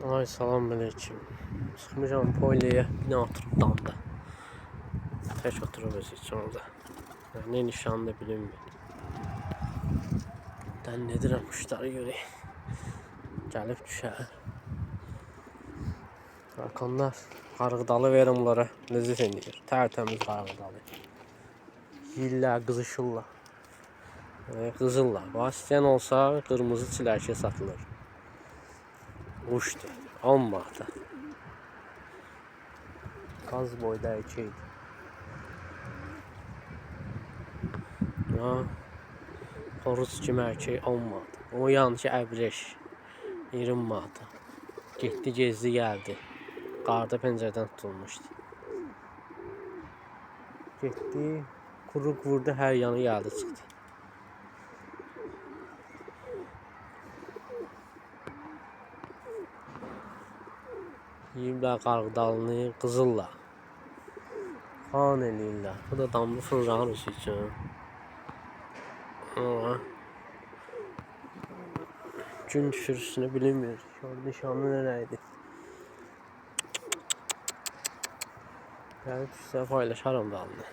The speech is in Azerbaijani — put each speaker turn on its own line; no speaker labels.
Ay salam aleyküm. Çıxmışam Poliyə, bina oturub damda. Tək oturub özü üçün orada. Ne nişanlı bilinmir. Ben nedirəm kuşları görək. Gəlib düşər. Arkanlar qarğıdalı verim onlara. Ləzzət edir. Tərtəmiz qarğıdalı. Yillər qızışırlar. Qızırlar. Bax istəyən olsa qırmızı çilərkə satılır. Uçdu. 10 manata. Qaz boyda erkəkdir. Xoruz kimi erkək 10 manat. O yanki əbrəş 20 manata. Getdi gezdi gəldi. Qarda pəncərədən tutulmuşdu. Getdi, quruq vurdu, hər yanı gəldi çıxdı. Yiyiblər qarğıdalını, qızırlar. Xan eləyirlər. Bu da damlı fırlanır üçün. Gün düşürüsünü bilinmir. Nişanlı nereydi? Gəlib düşsə paylaşarım dalını.